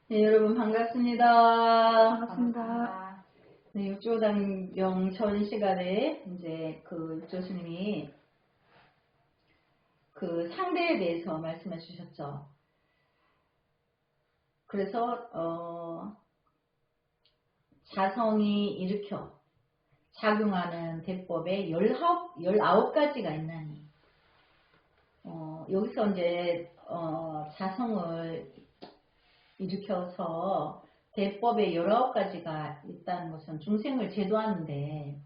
네, 여러분 반갑습니다. 반갑습니다. 네, 육조단경 전 시간에 이제 그 육조스님이 그 상대에 대해서 말씀해 주셨죠. 그래서 자성이 일으켜 작용하는 대법에 19가지가 있나니 여기서 이제 자성을 일으켜서 대법에 19가지가 있다는 것은 중생을 제도하는데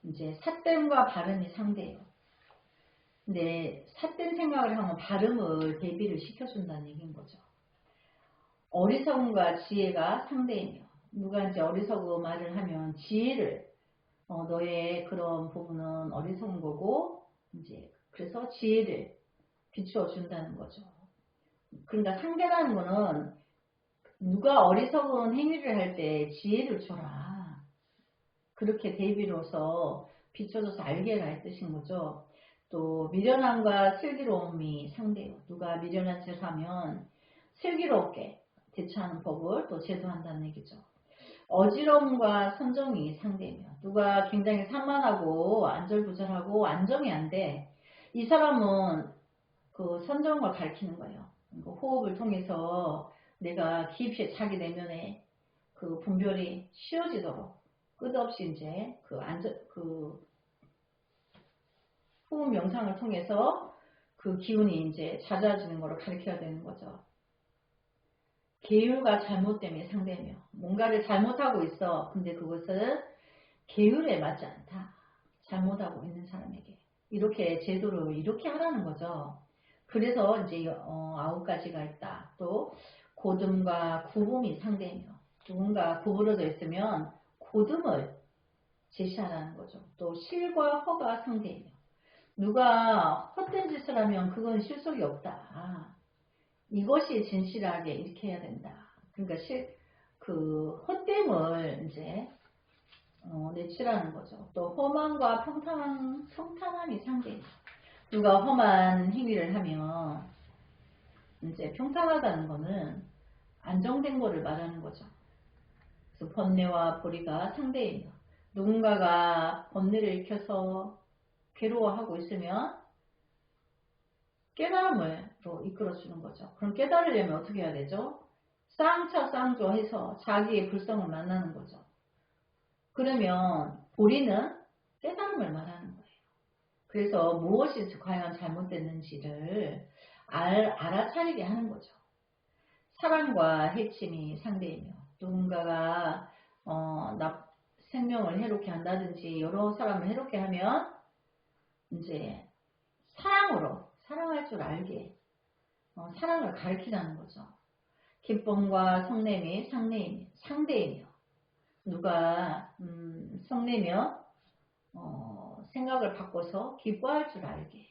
이제 삿됨과 발음이 상대예요. 근데 삿된 생각을 하면 발음을 대비를 시켜준다는 얘기인 거죠. 어리석음과 지혜가 상대이며 누가 이제 어리석은 말을 하면 지혜를 너의 그런 부분은 어리석은 거고 이제 그래서 지혜를 비추어 준다는 거죠. 그러니까 상대라는 거는 누가 어리석은 행위를 할 때 지혜를 줘라. 그렇게 대비로서 비춰줘서 알게 해라 이 뜻인 거죠. 또 미련함과 슬기로움이 상대예요. 누가 미련한 짓을 하면 슬기롭게 대처하는 법을 또 제도한다는 얘기죠. 어지러움과 선정이 상대이며 누가 굉장히 산만하고 안절부절하고 안정이 안 돼. 이 사람은 그 선정을 가리키는 거예요. 호흡을 통해서 내가 깊이 자기 내면에 그 분별이 쉬워지도록 끝없이 이제 그 호흡 명상을 통해서 그 기운이 이제 잦아지는 거를 가르쳐야 되는 거죠. 계율과 잘못됨이 상대며 뭔가를 잘못하고 있어. 근데 그것은 계율에 맞지 않다. 잘못하고 있는 사람에게 이렇게 제도를 이렇게 하라는 거죠. 그래서 이제 9가지가 있다. 또 고듬과 구분이 상대이며 누군가 구부러져 있으면 고듬을 제시하라는 거죠. 또 실과 허가 상대이며 누가 헛된 짓을 하면 그건 실속이 없다. 이것이 진실하게 이렇게 해야 된다. 그러니까 그 헛됨을 이제 내치라는 거죠. 또 험함과 평탄함이 상대이며 누가 험한 행위를 하면 이제 평탄하다는 거는 안정된 거를 말하는 거죠. 그래서 번뇌와 보리가 상대이며 누군가가 번뇌를 일으켜서 괴로워하고 있으면 깨달음으로 이끌어주는 거죠. 그럼 깨달으려면 어떻게 해야 되죠? 쌍차 쌍조해서 자기의 불성을 만나는 거죠. 그러면 보리는 깨달음을 말하는 거예요. 그래서 무엇이 과연 잘못됐는지를 알아차리게 하는 거죠. 사랑과 해침이 상대이며 누군가가 생명을 해롭게 한다든지 여러 사람을 해롭게 하면 이제 사랑으로 사랑할 줄 알게 사랑을 가르치자는 거죠. 기쁨과 성냄이 상대이며 누가 성내면 생각을 바꿔서 기뻐할 줄 알게.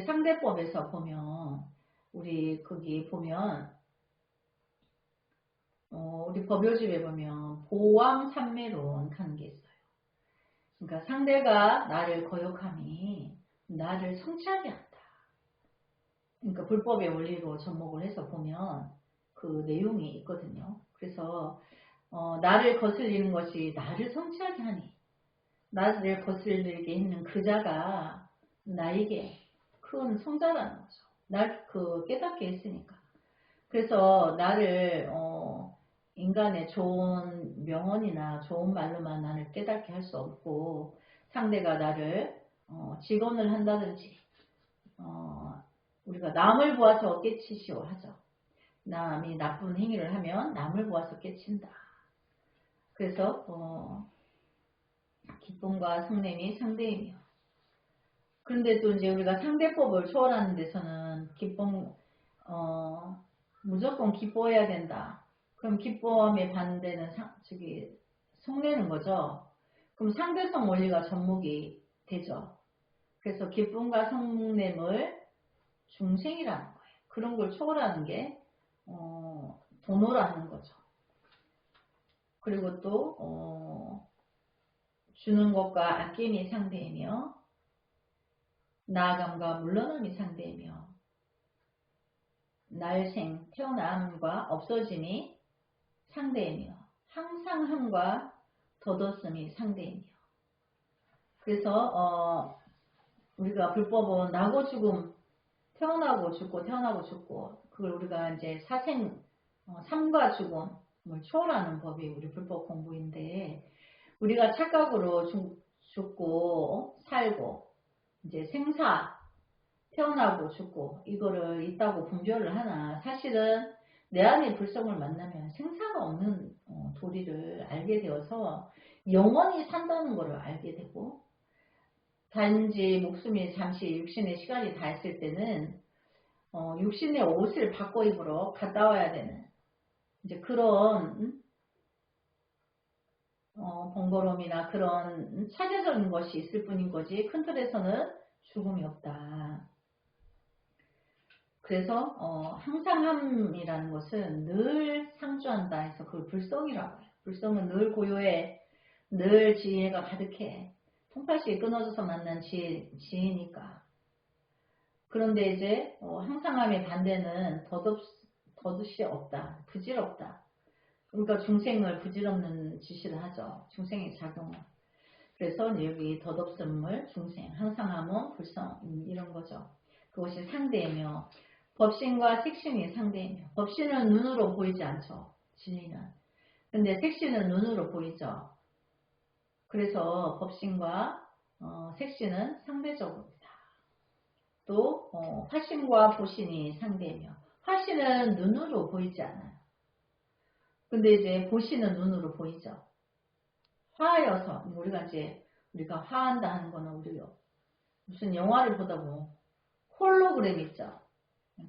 상대법에서 보면 우리 거기 보면 우리 법요집에 보면 보왕산매론 하는 게 있어요. 그러니까 상대가 나를 거역함이 나를 성취하게 한다. 그러니까 불법의 원리로 접목을 해서 보면 그 내용이 있거든요. 그래서 나를 거슬리는 것이 나를 성취하게 하니 나를 거슬리게 했는 그 자가 나에게 큰 성자라는 거죠. 날 깨닫게 했으니까. 그래서 나를 인간의 좋은 명언이나 좋은 말로만 나를 깨닫게 할 수 없고 상대가 나를 직언을 한다든지 우리가 남을 보아서 깨치시오 하죠. 남이 나쁜 행위를 하면 남을 보아서 깨친다. 그래서 기쁨과 성냄이 상대이며 그런데 또 이제 우리가 상대법을 초월하는 데서는 무조건 기뻐해야 된다. 그럼 기쁨의 반대는 속내는 거죠. 그럼 상대성 원리가 접목이 되죠. 그래서 기쁨과 성냄을 중생이라는 거예요. 그런 걸 초월하는 게 도노라는 거죠. 그리고 또 주는 것과 아낌이 상대이며 나아감과 물러남이 상대이며 날생, 태어남과 없어짐이 상대이며 항상함과 덧없음이 상대이며. 그래서 우리가 불법은 나고 죽음, 태어나고 죽고 태어나고 죽고, 그걸 우리가 이제 사생, 삶과 죽음을 초월하는 법이 우리 불법 공부인데, 우리가 착각으로 죽고 살고 이제 생사, 태어나고 죽고 이거를 있다고 분별을 하나, 사실은 내 안의 불성을 만나면 생사가 없는 도리를 알게 되어서 영원히 산다는 것을 알게 되고, 단지 목숨이 잠시 육신의 시간이 다 했을 때는 육신의 옷을 바꿔 입으러 갔다 와야 되는 이제 그런 번거로움이나 그런 차별적인 것이 있을 뿐인 거지, 큰 틀에서는 죽음이 없다. 그래서 항상함이라는 것은 늘 상주한다 해서 그걸 불성이라고 해요. 불성은 늘 고요해, 늘 지혜가 가득해. 통팔식이 끊어져서 만난 지혜니까. 그런데 이제 항상함의 반대는 덧없이 없다, 부질없다. 그러니까 중생을 부질없는 지시를 하죠. 중생의 작용을. 그래서 여기 덧없음을 중생, 항상함은 불성, 이런 거죠. 그것이 상대이며 법신과 색신이 상대이며, 법신은 눈으로 보이지 않죠. 진리는. 근데 색신은 눈으로 보이죠. 그래서 법신과 색신은 상대적입니다. 또 화신과 보신이 상대이며, 화신은 눈으로 보이지 않아요. 근데 이제 보신은 눈으로 보이죠. 화여서 우리가 화한다 하는 거는 우리가 무슨 영화를 보다 보면 홀로그램 있죠.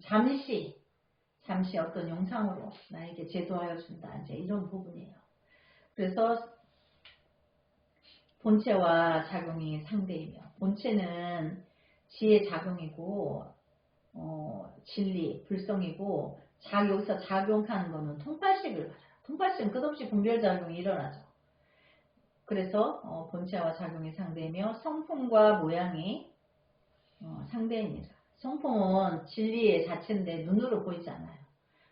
잠시 어떤 영상으로 나에게 제도하여 준다, 이제 이런 부분이에요. 그래서 본체와 작용이 상대이며, 본체는 지혜 작용이고 진리, 불성이고, 여기서 작용하는 거는 통팔식을 말해요. 통팔식은 끝없이 분별작용이 일어나죠. 그래서 본체와 작용이 상대이며 성품과 모양이 상대입니다. 성품은 진리의 자체인데 눈으로 보이지 않아요.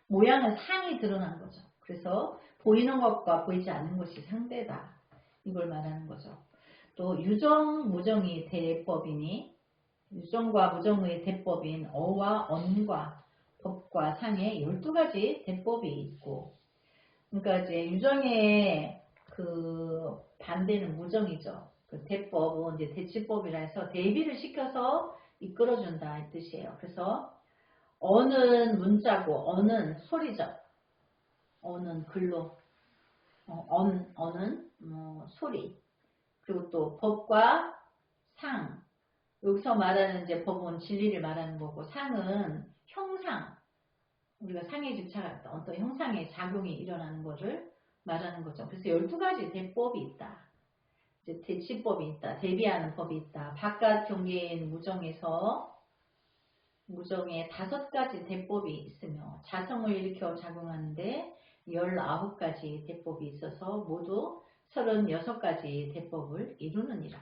모양은 상이 드러난 거죠. 그래서 보이는 것과 보이지 않는 것이 상대다, 이걸 말하는 거죠. 또 유정, 무정이 대법이니, 유정과 무정의 대법인 어와 언과 법과 상의 12가지 대법이 있고, 그러니까 이제 유정의 그 반대는 무정이죠. 그 대법은 이제 대치법이라 해서 대비를 시켜서 이끌어준다 이 뜻이에요. 그래서 어는 문자고, 어는 소리죠. 어는 글로, 어는 소리. 그리고 또 법과 상, 여기서 말하는 이제 법은 진리를 말하는 거고, 상은 형상, 우리가 상에 집착할 때 어떤 형상의 작용이 일어나는 것을 말하는 거죠. 그래서 12가지 대법이 있다. 이제 대치법이 있다. 대비하는 법이 있다. 바깥 경계인 무정에서 무정에 5가지 대법이 있으며, 자성을 일으켜 작용하는데 19가지 대법이 있어서 모두 36가지 대법을 이루느니라.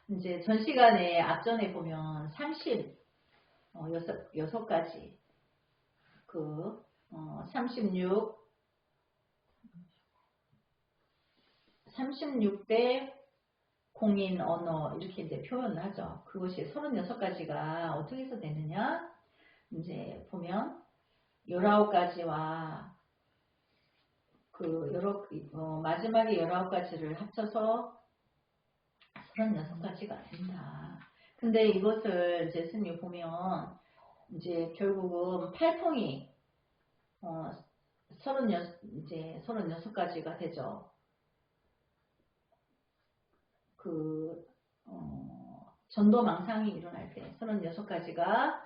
이제 전 시간에 앞전에 보면 36가지 36대 공인 언어 이렇게 이제 표현을 하죠. 그것이 36가지가 어떻게 해서 되느냐? 이제 보면 19가지와 마지막에 19가지를 합쳐서 36가지가 된다. 근데 이것을 이제 스님이 보면 이제 결국은 팔통이 36가지가 되죠. 전도망상이 일어날 때 36가지가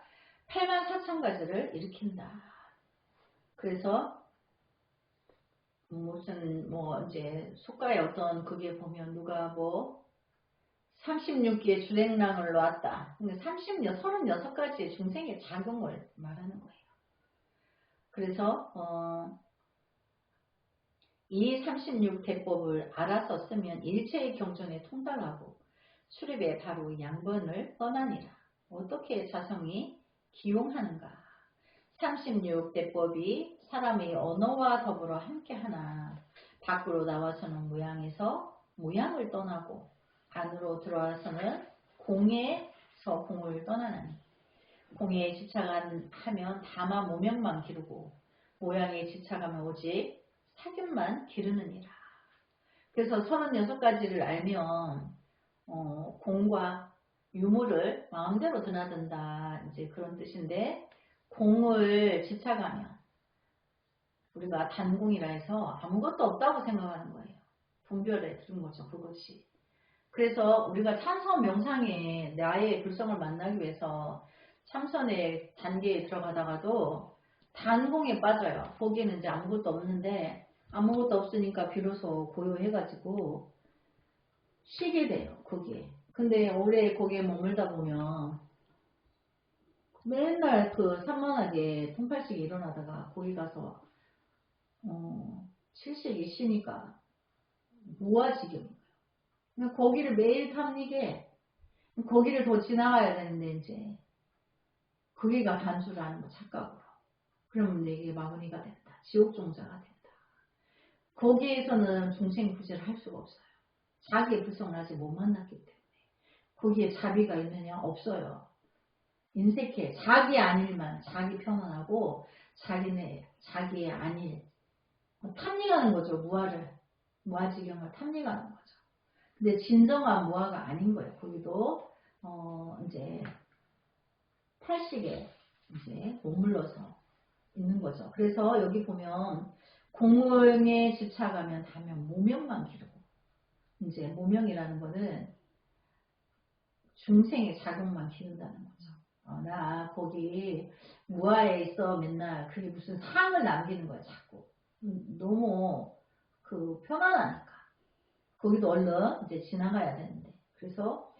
84,000가지를 일으킨다. 그래서 무슨 이제 속가의 어떤 그게 보면 누가 36기의 주행랑을 놓았다. 36가지의 중생의 작용을 말하는 거예요. 그래서 이 36대법을 알아서 쓰면 일체의 경전에 통달하고 수립에 바로 양번을 떠나니라. 어떻게 자성이 기용하는가? 36대법이 사람의 언어와 더불어 함께하나 밖으로 나와서는 모양에서 모양을 떠나고 안으로 들어와서는 공에서 공을 떠나나니 공에 집착하면 다만 모명만 기르고 모양에 집착하면 오직 사귐만 기르느니라. 그래서 36가지를 알면 공과 유무를 마음대로 드나든다 이제 그런 뜻인데, 공을 집착하면 우리가 단공이라 해서 아무것도 없다고 생각하는 거예요. 분별에 들은 거죠, 그것이. 그래서 우리가 참선 명상에 나의 불성을 만나기 위해서 참선의 단계에 들어가다가도 단공에 빠져요. 거기에는 이제 아무것도 없는데, 아무것도 없으니까 비로소 고요해가지고 쉬게 돼요, 거기에. 근데 오래 거기에 머물다 보면 맨날 그 산만하게 통팔식이 일어나다가 거기 가서 칠식이 쉬니까 무아지경인 거예요. 거기를 매일 탐니게 거기를 더 지나가야 되는데 이제 거기가 단수라는 거 착각으로. 그러면 내게 마구니가 된다. 지옥종자가 된다. 거기에서는 중생 구제를 할 수가 없어요. 자기의 불성을 아직 못 만났기 때문에. 거기에 자비가 있느냐? 없어요. 인색해. 자기 안일만, 자기 편안하고 자기의 안일 탐닉하는 거죠. 무아지경을 탐닉하는 거죠. 근데 진정한 무아가 아닌 거예요. 거기도 이제 팔식에 이제 머물러서 있는 거죠. 그래서 여기 보면 공명에 집착하면 다면 모명만 기르고, 이제 모명이라는 거는 중생의 자격만 기른다는 거죠. 나 거기 무아에 있어 맨날 그게 무슨 상을 남기는 거야 자꾸. 너무 그 편안하니까 거기도 얼른 이제 지나가야 되는데. 그래서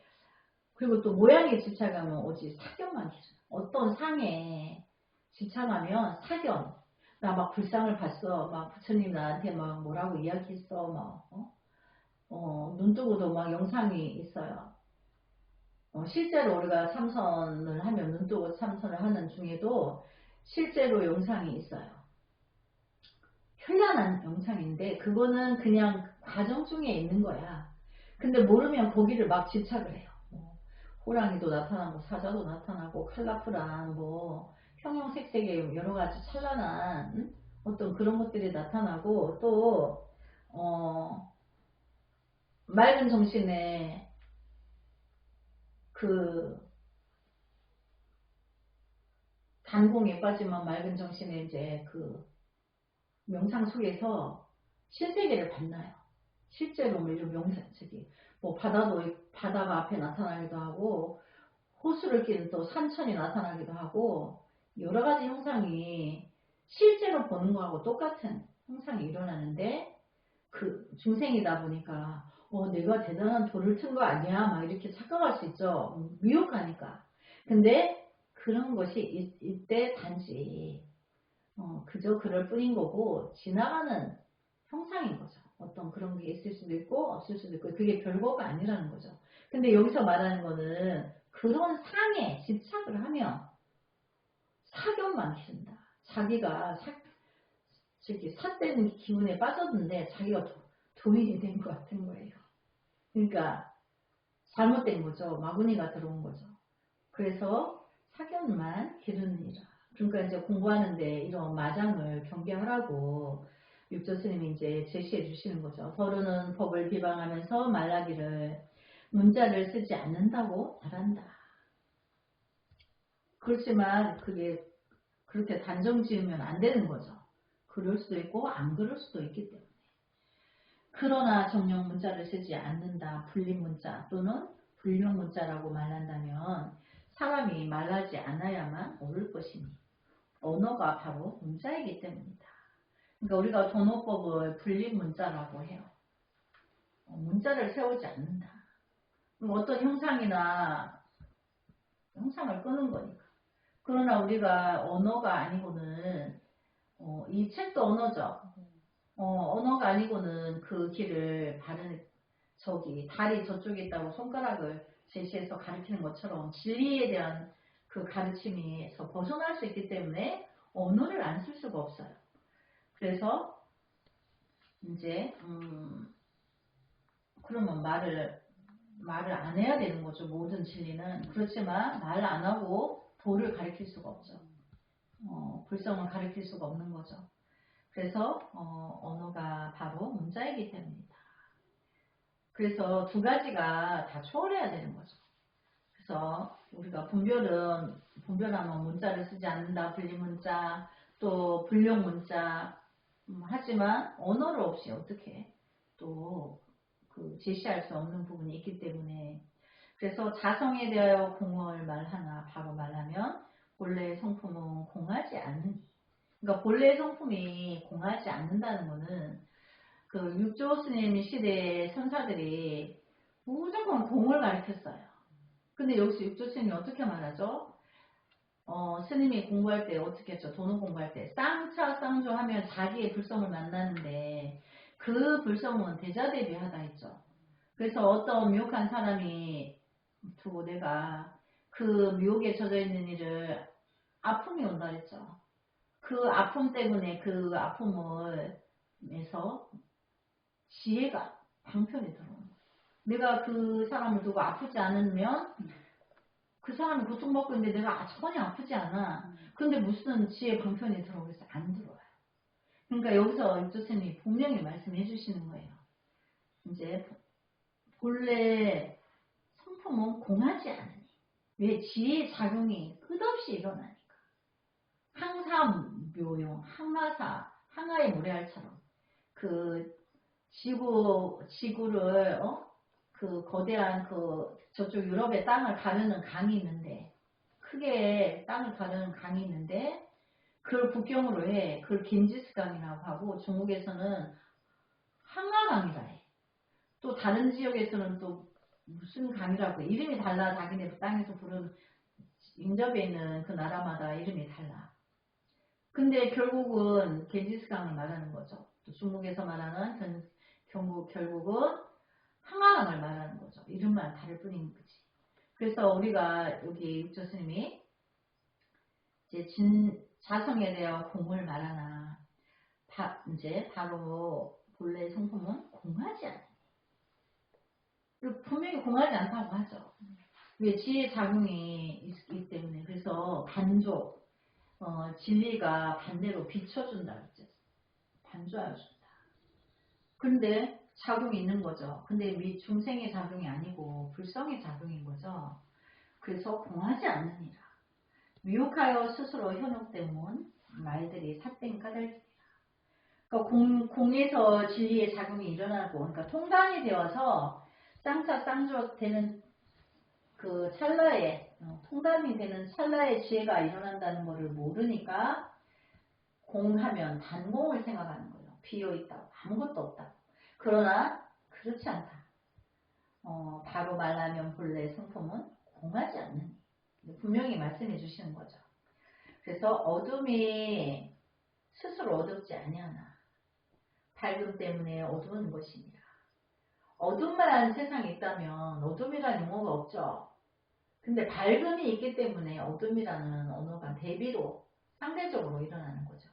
그리고 또 모양에 집착하면 오직 사견만 기르는, 어떤 상에 집착하면 사견, 나 막 불상을 봤어, 막 부처님 나한테 막 뭐라고 이야기했어, 막 눈 뜨고도 막 영상이 있어요. 실제로 우리가 참선을 하면 눈 뜨고 참선을 하는 중에도 실제로 영상이 있어요. 현란한 영상인데 그거는 그냥 과정 중에 있는 거야. 근데 모르면 거기를 막 집착을 해요. 호랑이도 나타나고 사자도 나타나고 칼라프란 뭐 형형색색의 여러 가지 찬란한 어떤 그런 것들이 나타나고, 또 맑은 정신에 그 단공에 빠지면 맑은 정신에 이제 그 명상 속에서 신세계를 만나요. 실제로 뭐 이런 명상, 뭐 바다가 앞에 나타나기도 하고, 호수를 끼는 또 산천이 나타나기도 하고, 여러 가지 형상이 실제로 보는 거하고 똑같은 형상이 일어나는데, 그 중생이다 보니까 내가 대단한 돌을 튼 거 아니야? 막 이렇게 착각할 수 있죠. 미혹하니까. 근데 그런 것이 이때 단지 그저 그럴 뿐인 거고 지나가는 형상인 거죠. 어떤 그런 게 있을 수도 있고 없을 수도 있고 그게 별거가 아니라는 거죠. 근데 여기서 말하는 거는 그런 상에 집착을 하면 사견만 기른다. 자기가 삿된 기운에 빠졌는데 자기가 도인이 된 것 같은 거예요. 그러니까 잘못된 거죠. 마구니가 들어온 거죠. 그래서 사견만 기르느니라. 그러니까 이제 공부하는데 이런 마장을 경계하라고 육조 스님이 이제 제시해 주시는 거죠. 서로는 법을 비방하면서 말하기를 문자를 쓰지 않는다고 말한다. 그렇지만 그게 그렇게 단정 지으면 안 되는 거죠. 그럴 수도 있고 안 그럴 수도 있기 때문에. 그러나 정령 문자를 쓰지 않는다. 불림 문자 또는 불령 문자라고 말한다면 사람이 말하지 않아야만 옳을 것이니 언어가 바로 문자이기 때문이다. 그러니까 우리가 도노법을 불림 문자라고 해요. 문자를 세우지 않는다. 어떤 형상을 끄는 거니까. 그러나 우리가 언어가 아니고는 이 책도 언어죠. 언어가 아니고는 그 길을 달이 저쪽에 있다고 손가락을 제시해서 가리키는 것처럼 진리에 대한 그 가르침에서 벗어날 수 있기 때문에 언어를 안 쓸 수가 없어요. 그래서 이제 그러면 말을 안 해야 되는 거죠. 모든 진리는. 그렇지만 말 안 하고 도를 가리킬 수가 없죠. 불성을 가리킬 수가 없는 거죠. 그래서 언어가 바로 문자이기 때문이다. 그래서 두 가지가 다 초월해야 되는 거죠. 그래서 우리가 분별하면 문자를 쓰지 않는다. 분리문자, 또 불용문자. 하지만 언어를 없이 어떻게 또 제시할 수 없는 부분이 있기 때문에 그래서 자성에 대하여 공을 말하나 바로 말하면 본래의 성품은 공하지 않느니. 그러니까 본래의 성품이 공하지 않는다는 거는 그 육조 스님 시대의 선사들이 무조건 공을 가르쳤어요. 근데 여기서 육조 스님이 어떻게 말하죠? 스님이 공부할 때 어떻게 했죠? 도는 공부할 때 쌍차 쌍조 하면 자기의 불성을 만나는데 그 불성은 대자대비하다 했죠. 그래서 어떤 미혹한 사람이 두고 내가 그 미혹에 젖어 있는 이를 아픔이 온다 했죠. 그 아픔 때문에 그 아픔을 해서 지혜가 방편이 들어오는 거예요. 내가 그 사람을 두고 아프지 않으면 그 사람이 고통받고 있는데 내가 전혀 아프지 않아. 근데 무슨 지혜 방편이 들어오겠어? 안 들어와요. 그러니까 여기서 육조스님이 분명히 말씀해 주시는 거예요. 이제 본래 성품은 공하지 않으니. 왜? 지혜의 작용이 끝없이 일어나니까. 항사묘용, 항하의 모래알처럼 그 지구를 그 거대한 저쪽 유럽의 땅을 가르는 강이 있는데 크게 땅을 가르는 강이 있는데 그걸 국경으로 해. 그걸 겐지스강이라고 하고 중국에서는 항하강이라 해. 또 다른 지역에서는 또 무슨 강이라고 해. 이름이 달라. 자기네 땅에서 부른 인접에 있는 그 나라마다 이름이 달라. 근데 결국은 겐지스강을 말하는 거죠. 또 중국에서 말하는 결국은 항아강을 말하는 거죠. 이름만 다를 뿐인 거지. 그래서 우리가 여기 육조스님이 이제 자성에 대한 공을 말하나 이제 바로 본래 성품은 공하지 않아요. 분명히 공하지 않다고 하죠. 왜? 지혜 작용이 있기 때문에. 그래서 반조 진리가 반대로 비춰준다 그랬죠. 반조하여 준다. 근데 작용이 있는 거죠. 근데 중생의 작용이 아니고 불성의 작용인 거죠. 그래서 공하지 않느니라. 미혹하여 스스로 현혹되면 말들이 삿된 까닭이니라. 그러니까 공에서 진리의 작용이 일어나고, 그러니까 통단이 되어서 쌍차 쌍조 되는 그 찰나에, 통단이 되는 찰나에 지혜가 일어난다는 것을 모르니까 공하면 단공을 생각하는 거예요. 비어있다고. 아무것도 없다고. 그러나 그렇지 않다. 바로 말하면 본래 성품은 공하지 않느니. 분명히 말씀해 주시는 거죠. 그래서 어둠이 스스로 어둡지 아니하나 밝음 때문에 어두운 것이니라. 어둠만 세상에 있다면 어둠이라는 용어가 없죠. 근데 밝음이 있기 때문에 어둠이라는 언어가 대비로 상대적으로 일어나는 거죠.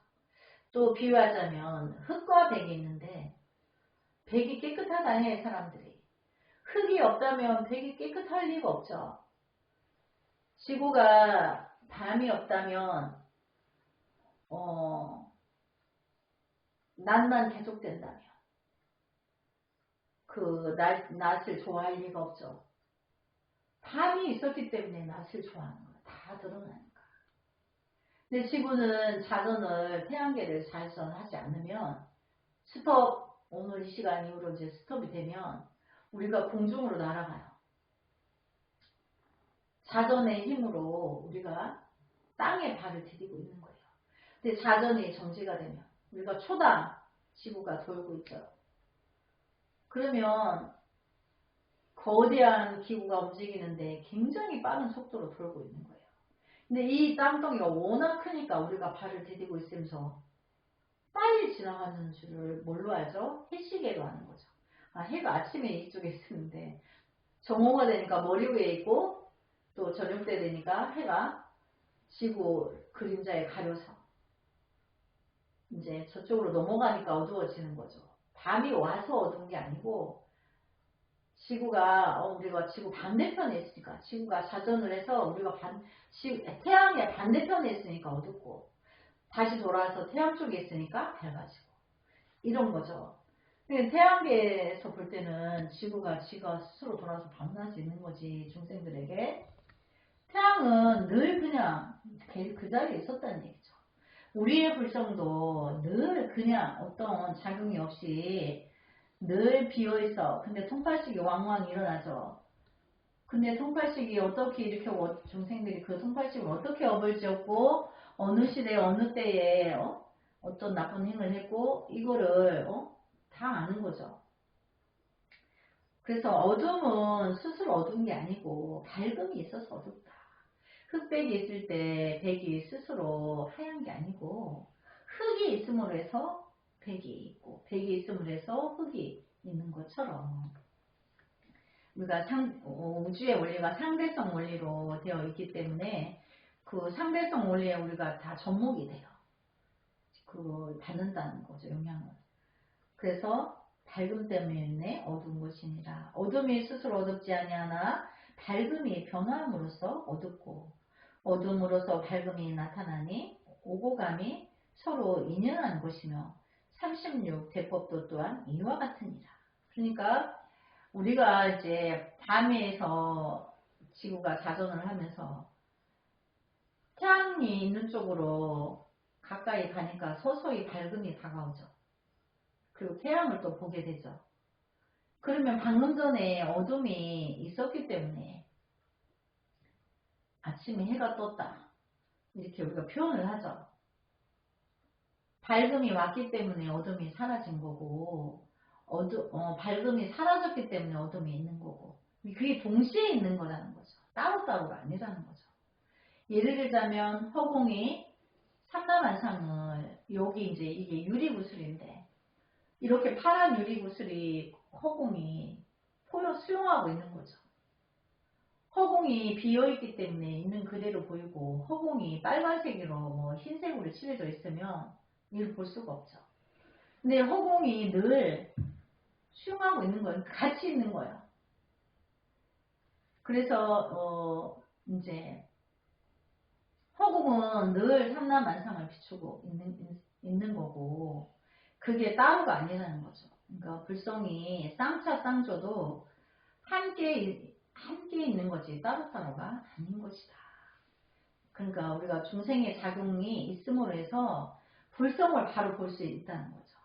또 비유하자면 흙과 백이 있는데 백이 깨끗하다 해 사람들이. 흙이 없다면 백이 깨끗할 리가 없죠. 지구가 밤이 없다면 낮만 계속된다면 그 낮을 좋아할 리가 없죠. 밤이 있었기 때문에 낮을 좋아하는 거야. 다 드러나니까. 근데 지구는 자전을 태양계를 자전하지 않으면 스톱, 오늘 이 시간 이후로 이제 스톱이 되면 우리가 공중으로 날아가요. 자전의 힘으로 우리가 땅에 발을 디디고 있는 거예요. 근데 자전이 정지가 되면 우리가 초당 지구가 돌고 있죠. 그러면 거대한 기구가 움직이는데 굉장히 빠른 속도로 돌고 있는 거예요. 근데 이 땅덩이가 워낙 크니까 우리가 발을 디디고 있으면서 빨리 지나가는 줄을 뭘로 알죠? 해시계로 아는 거죠. 해가 아침에 이쪽에 있었는데 정오가 되니까 머리 위에 있고 또 저녁 때 되니까 해가 지구 그림자에 가려서 이제 저쪽으로 넘어가니까 어두워지는 거죠. 밤이 와서 어두운 게 아니고 지구가 우리가 지구 반대편에 있으니까 지구가 자전을 해서 우리가 태양의 반대편에 있으니까 어둡고 다시 돌아와서 태양 쪽에 있으니까 밝아지고 이런 거죠. 태양계에서 볼 때는 지가 스스로 돌아서 밤낮이 있는 거지 중생들에게. 태양은 늘 그냥 그 자리에 있었다는 얘기죠. 우리의 불성도 늘 그냥 어떤 작용이 없이 늘 비어있어. 근데 통팔식이 왕왕 일어나죠. 근데 통팔식이 어떻게 이렇게 중생들이 그 통팔식을 어떻게 업을 지었고 어느 시대에 어느 때에 어떤 나쁜 행을 했고 이거를 다 아는 거죠. 그래서 어둠은 스스로 어두운 게 아니고 밝음이 있어서 어둡다. 흑백이 있을 때 백이 스스로 하얀 게 아니고 흑이 있음으로 해서 백이 있고 백이 있음으로 해서 흑이 있는 것처럼 우리가 우주의 원리가 상대성 원리로 되어 있기 때문에 그 상대성 원리에 우리가 다 접목이 돼요. 그걸 받는다는 거죠, 영향을. 그래서 밝음 때문에 어두운 것이니라. 어둠이 스스로 어둡지 아니하나 밝음이 변화함으로써 어둡고 어둠으로써 밝음이 나타나니 오고감이 서로 인연한 것이며 36 대법도 또한 이와 같으니라. 그러니까 우리가 이제 밤에서 지구가 자전을 하면서 태양이 있는 쪽으로 가까이 가니까 서서히 밝음이 다가오죠. 그리고 태양을 또 보게 되죠. 그러면 방금 전에 어둠이 있었기 때문에 아침에 해가 떴다. 이렇게 우리가 표현을 하죠. 밝음이 왔기 때문에 어둠이 사라진 거고 밝음이 사라졌기 때문에 어둠이 있는 거고 그게 동시에 있는 거라는 거죠. 따로따로가 아니라는 거죠. 예를 들자면 허공이 삼라만상을 여기 이제 이게 유리구슬인데 이렇게 파란 유리구슬이 허공이 수용하고 있는 거죠. 허공이 비어있기 때문에 있는 그대로 보이고 허공이 빨간색으로 뭐 흰색으로 칠해져 있으면 이걸 볼 수가 없죠. 근데 허공이 늘 수용하고 있는 거예요. 같이 있는 거예요. 그래서 이제 허공은 늘 삼라만상을 비추고 있는 거고 그게 따로가 아니라는 거죠. 그러니까 불성이 쌍차 쌍조도 함께 있는 거지 따로따로가 아닌 것이다. 그러니까 우리가 중생의 작용이 있음으로 해서 불성을 바로 볼 수 있다는 거죠.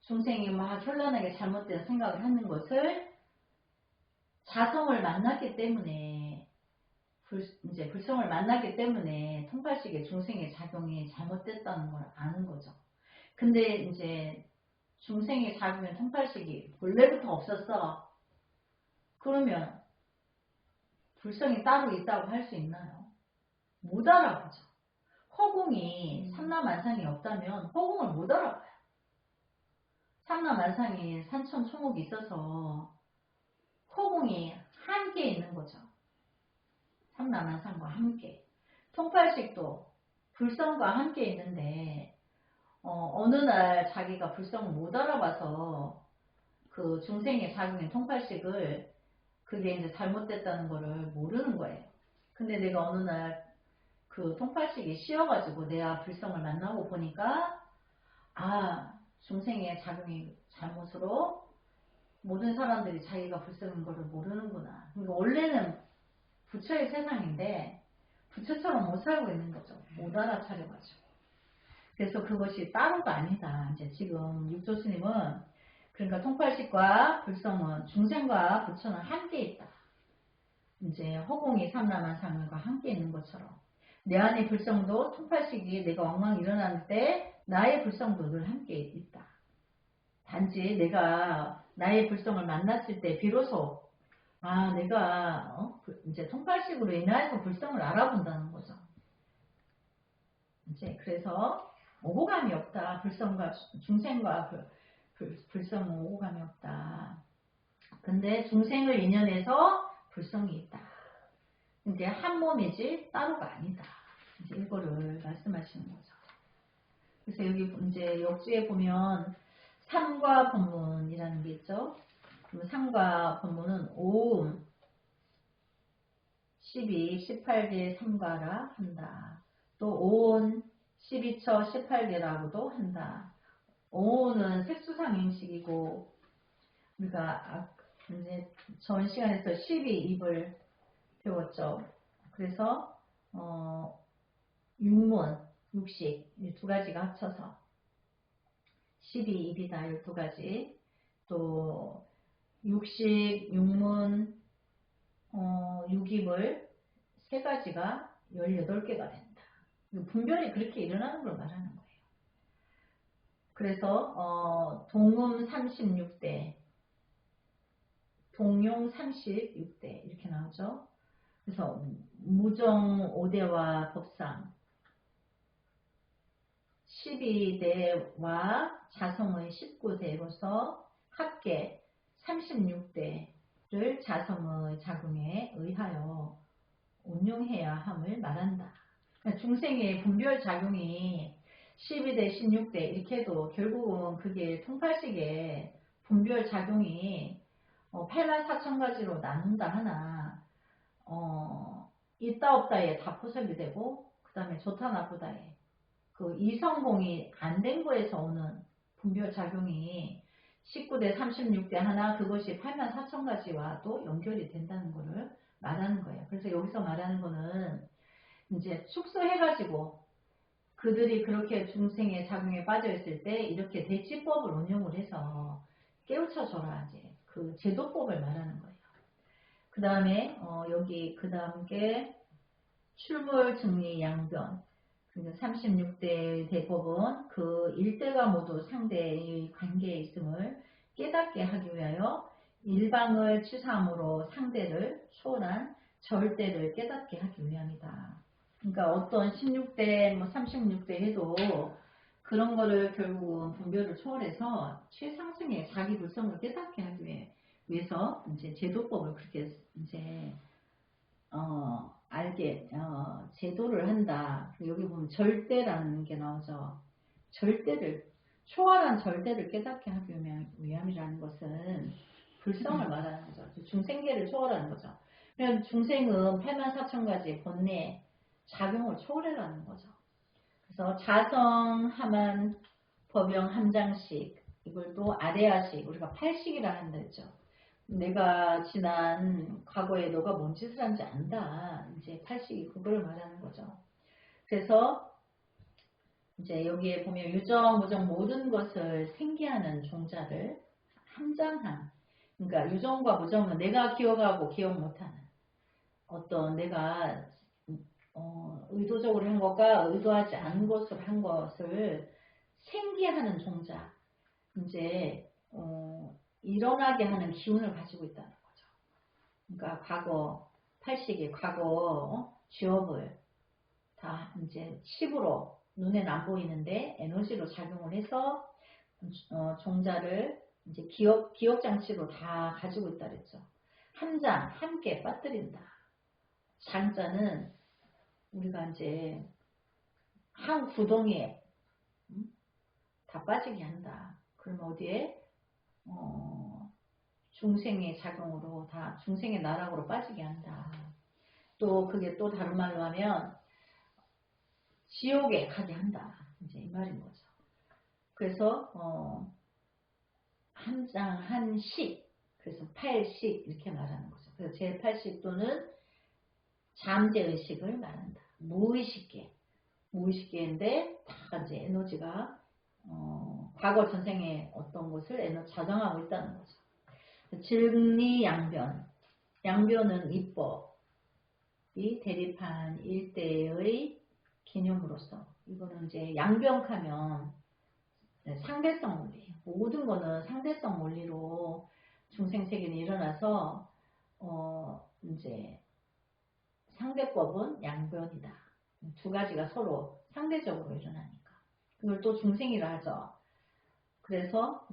중생이 막 현란하게 잘못된 생각을 하는 것을 자성을 만났기 때문에 이제 불성을 만났기 때문에 통팔식의 중생의 작용이 잘못됐다는 걸 아는 거죠. 근데 이제 중생의 작용인 통팔식이 본래부터 없었어. 그러면 불성이 따로 있다고 할 수 있나요? 못 알아보죠. 허공이 삼라만상이 없다면 허공을 못 알아봐요. 삼라만상에 산천초목이 있어서 허공이 함께 있는 거죠. 삼라만상과 함께. 통팔식도 불성과 함께 있는데 어느 날 자기가 불성을 못 알아봐서 그 중생의 작용인 통팔식을 그게 이제 잘못됐다는 거를 모르는 거예요. 근데 내가 어느 날 그 통팔식이 쉬어가지고 내가 불성을 만나고 보니까 중생의 작용이 잘못으로 모든 사람들이 자기가 불성인 거를 모르는구나. 그러니까 원래는 부처의 세상인데 부처처럼 못 살고 있는 거죠. 못 알아차려가지고. 그래서 그것이 따로가 아니다. 이제 지금 육조스님은 그러니까 통팔식과 불성은 중생과 부처는 함께 있다. 이제 허공이 삼라만상과 함께 있는 것처럼 내 안의 불성도 통팔식이 내가 왕왕 일어날 때 나의 불성도 늘 함께 있다. 단지 내가 나의 불성을 만났을 때 비로소 내가 이제 통팔식으로 인하여서 불성을 알아본다는 거죠. 이제 그래서 오고감이 없다. 불성과 중생과 불성은 오고감이 없다. 근데 중생을 인연해서 불성이 있다. 근데 한 몸이지 따로가 아니다. 이제 이거를 말씀하시는 거죠. 그래서 여기 이제 역주에 보면 삼과 법문이라는 게 있죠. 그럼 삼과 법문은 오음 12, 18개 삼과라 한다. 또 오온 12처 18개라고도 한다. 오온은 색수상행식이고 우리가 이제 전 시간에서 12입을 배웠죠. 그래서 육문, 육식 이 두 가지가 합쳐서 12입이다. 이 두 가지. 또 육식, 육문, 육입을 세 가지가 18개가 된다. 분별이 그렇게 일어나는 걸 말하는 거예요. 그래서 동음 36대, 동용 36대 이렇게 나오죠. 그래서 무정 5대와 법상 12대와 자성의 19대로서 합계 36대를 자성의 작용에 의하여 운용해야 함을 말한다. 그러니까 중생의 분별 작용이 12대, 16대 이렇게 해도 결국은 그게 통팔식의 분별 작용이 8만 4천 가지로 나눈다 하나 있다 없다에 다 포섭이 되고 그 다음에 좋다 나쁘다에 그 이성공이 안 된 거에서 오는 분별 작용이 19대 36대 하나 그것이 8만 4천 가지와도 연결이 된다는 거를 말하는 거예요. 그래서 여기서 말하는 거는 이제 축소해가지고 그들이 그렇게 중생의 작용에 빠져 있을 때 이렇게 대치법을 운용을 해서 깨우쳐줘라 이제 그 제도법을 말하는 거예요. 그 다음에 여기 그 다음 게 출물 증리 양변 36대 대법은 그 일대가 모두 상대의 관계에 있음을 깨닫게 하기 위하여 일방을 취사함으로 상대를 초월한 절대를 깨닫게 하기 위함이다. 그러니까 어떤 16대, 36대 해도 그런 거를 결국은 분별을 초월해서 최상승의 자기 불성을 깨닫게 하기 위해서 이제 제도법을 그렇게 이제 알게 제도를 한다. 여기 보면 절대라는 게 나오죠. 절대를 초월한 절대를 깨닫게 하기 위함이라는 것은 불성을 말하는 거죠. 중생계를 초월하는 거죠. 그냥 중생은 8만 4천 가지 번뇌 작용을 초월해라는 거죠. 그래서 자성, 하만, 법영, 함장식 이걸 또 아레아식 우리가 8식이라 한다 했죠. 내가 지난 과거에 너가 뭔 짓을 한지 안다. 이제 8식이 그걸 말하는 거죠. 그래서 이제 여기에 보면 유정, 무정 모든 것을 생기하는 종자를 함장한 그러니까 유정과 무정은 내가 기억하고 기억 못하는 어떤 내가 의도적으로 한 것과 의도하지 않은 것을 한 것을 생기하는 종자 이제 일어나게 하는 기운을 가지고 있다는 거죠. 그러니까 과거 8식의 과거 취업을 다 이제 칩으로 눈에는 안 보이는데 에너지로 작용을 해서 종자를 이제 기억 장치로 다 가지고 있다 그랬죠. 한 장 함께 빠뜨린다. 장자는 우리가 이제 한 구덩이에 다 빠지게 한다. 그러면 어디에 중생의 작용으로 다 중생의 나락으로 빠지게 한다. 또 그게 또 다른 말로 하면 지옥에 가게 한다. 이제 이 말인 거죠. 그래서 한 장 한식 그래서 8식 이렇게 말하는 거죠. 그래서 제8식 또는 잠재의식을 말한다. 무의식계인데 다 이제 에너지가 과거 전생에 어떤 것을 에너지 저장하고 있다는 거죠. 증리 양변 양변은 이법이 대립한 일대의 개념으로서 이거는 이제 양변하면 상대성 원리 모든 거는 상대성 원리로 중생세계는 일어나서 이제 상대법은 양변이다. 두 가지가 서로 상대적으로 일어나니까 그걸 또 중생이라 하죠. 그래서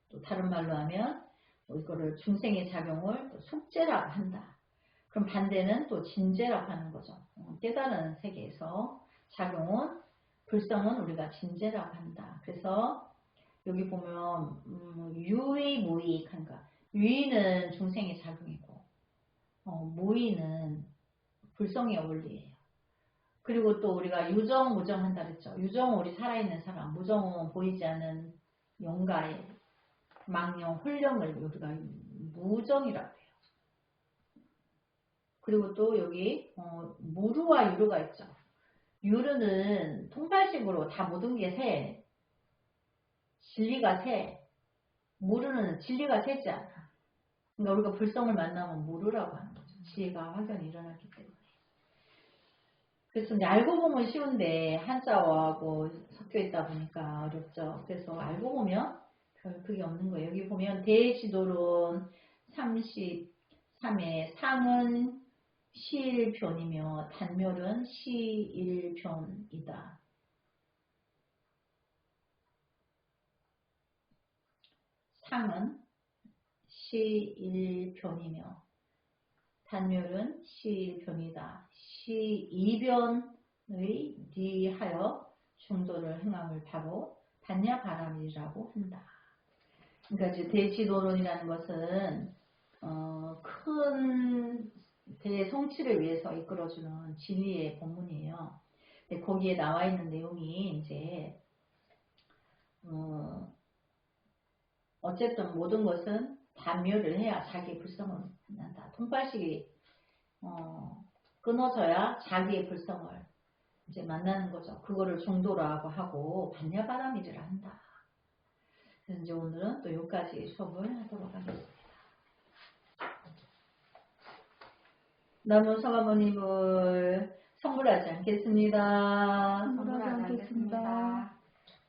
또 다른 말로 하면 이거를 중생의 작용을 속죄라고 한다. 그럼 반대는 또 진재라고 하는 거죠. 깨달은 세계에서 작용은 불성은 우리가 진재라고 한다. 그래서 여기 보면 유의 무의한가 유의는 중생의 작용이고 무의는 불성의 원리예요. 그리고 또 우리가 유정, 무정 한다 그랬죠. 유정은 우리 살아있는 사람, 무정은 보이지 않는 영가의 망령, 혼령을 우리가 무정이라고 해요. 그리고 또 여기 무르와 유르가 있죠. 유르는 통발식으로 다 모든 게 세, 진리가 세. 무르는 진리가 세지 않아. 그러니까 우리가 불성을 만나면 무르라고 하는 거죠. 지혜가 확연히 일어났기 때문에. 그래서 이제 알고 보면 쉬운데 한자어하고 섞여 있다 보니까 어렵죠. 그래서 알고 보면 별 그게 없는 거예요. 여기 보면 대지도론 33의 상은 시일변이며 단멸은 시일변이다. 상은 시일변이며 단멸은 시일변이다. 시이변의 니하여 중도를 행함을 바로 반야바람이라고 한다. 그러니까 이제 대지도론이라는 것은 큰 대성취를 위해서 이끌어주는 진리의 본문이에요. 거기에 나와 있는 내용이 이제 어쨌든 모든 것은 단멸을 해야 자기의 불성을 만난다. 통발식이 끊어져야 자기의 불성을 이제 만나는 거죠. 그거를 중도라고 하고 반야바람이라 한다. 그래서 이제 오늘은 또 여기까지 수업을 하도록 하겠습니다. 나무 성화모님을 성불하지 않겠습니다.